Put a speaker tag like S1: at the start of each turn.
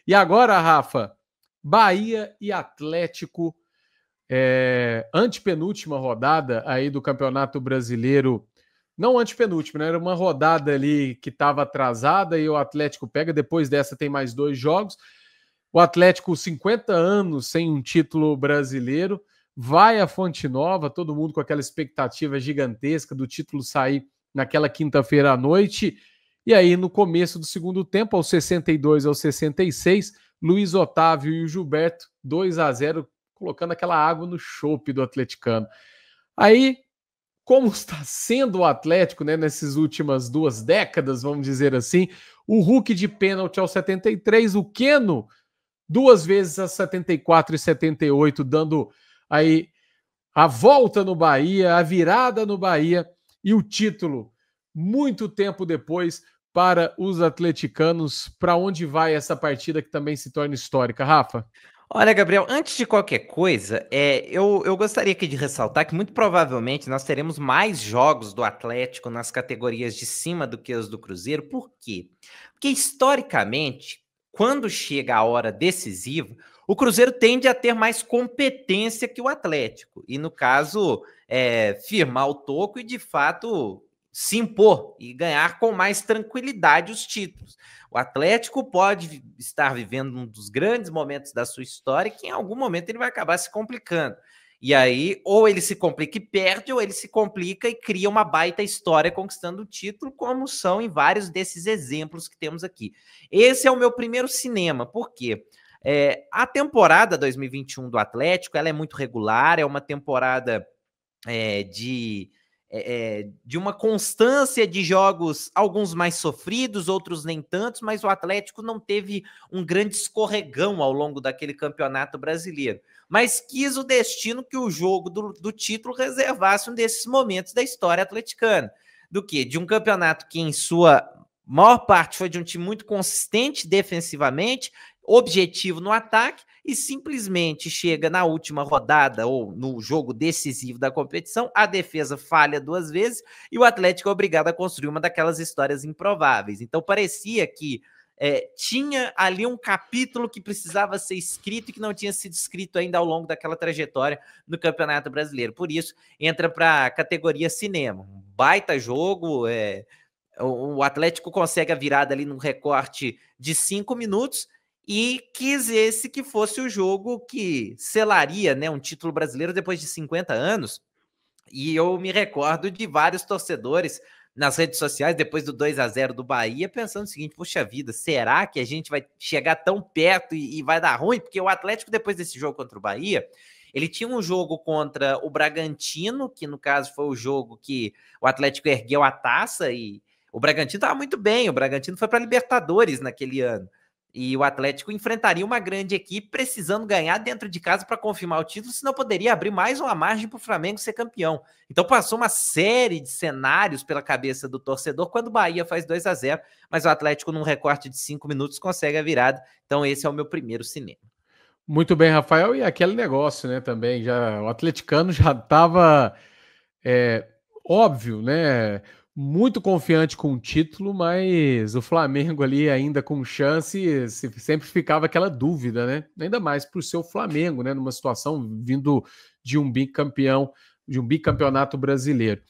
S1: E agora, Rafa, Bahia e Atlético, antepenúltima rodada aí do Campeonato Brasileiro. Não antepenúltima, né? Era uma rodada ali que estava atrasada e o Atlético pega. Depois dessa tem mais 2 jogos. O Atlético, 50 anos sem um título brasileiro, vai à Fonte Nova, todo mundo com aquela expectativa gigantesca do título sair naquela quinta-feira à noite. E aí, no começo do segundo tempo, aos 62 aos 66, Luiz Otávio e o Gilberto, 2-0, colocando aquela água no chope do atleticano. Aí, como está sendo o Atlético, né, nessas últimas 2 décadas, vamos dizer assim, o Hulk de pênalti aos 73, o Keno 2 vezes a 74 e 78, dando aí a volta no Bahia, a virada no Bahia e o título muito tempo depois para os atleticanos. Para onde vai essa partida que também se torna histórica, Rafa?
S2: Olha, Gabriel, antes de qualquer coisa, eu gostaria aqui de ressaltar que muito provavelmente nós teremos mais jogos do Atlético nas categorias de cima do que os do Cruzeiro. Por quê? Porque historicamente, quando chega a hora decisiva, o Cruzeiro tende a ter mais competência que o Atlético. E no caso, firmar o toco e de fato se impor e ganhar com mais tranquilidade os títulos. O Atlético pode estar vivendo um dos grandes momentos da sua história que em algum momento ele vai acabar se complicando. E aí, ou ele se complica e perde, ou ele se complica e cria uma baita história conquistando o título, como são em vários desses exemplos que temos aqui. Esse é o meu primeiro cinema, por quê? A temporada 2021 do Atlético ela é muito regular, é uma temporada de uma constância de jogos, alguns mais sofridos, outros nem tantos, mas o Atlético não teve um grande escorregão ao longo daquele campeonato brasileiro. Mas quis o destino que o jogo do título reservasse um desses momentos da história atleticana. Do que? De um campeonato que, em sua maior parte, foi de um time muito consistente defensivamente, objetivo no ataque, e simplesmente chega na última rodada ou no jogo decisivo da competição, a defesa falha 2 vezes e o Atlético é obrigado a construir uma daquelas histórias improváveis. Então parecia que tinha ali um capítulo que precisava ser escrito e que não tinha sido escrito ainda ao longo daquela trajetória no Campeonato Brasileiro. Por isso, entra para a categoria cinema. Um baita jogo, o Atlético consegue a virada ali num recorte de 5 minutos e quis esse que fosse o jogo que selaria, né, um título brasileiro depois de 50 anos. E eu me recordo de vários torcedores nas redes sociais, depois do 2-0 do Bahia, pensando o seguinte: puxa vida, será que a gente vai chegar tão perto e vai dar ruim? Porque o Atlético, depois desse jogo contra o Bahia, ele tinha um jogo contra o Bragantino, que no caso foi o jogo que o Atlético ergueu a taça e o Bragantino estava muito bem, o Bragantino foi para a Libertadores naquele ano. E o Atlético enfrentaria uma grande equipe precisando ganhar dentro de casa para confirmar o título, senão poderia abrir mais uma margem para o Flamengo ser campeão. Então passou uma série de cenários pela cabeça do torcedor quando o Bahia faz 2-0, mas o Atlético, num recorte de 5 minutos, consegue a virada. Então esse é o meu primeiro cinema.
S1: Muito bem, Rafael. E aquele negócio, né, também, o atleticano já estava, óbvio, né, muito confiante com o título, mas o Flamengo ali ainda com chance, sempre ficava aquela dúvida, né, ainda mais por ser o Flamengo, né, numa situação vindo de um bicampeão, de um bicampeonato brasileiro.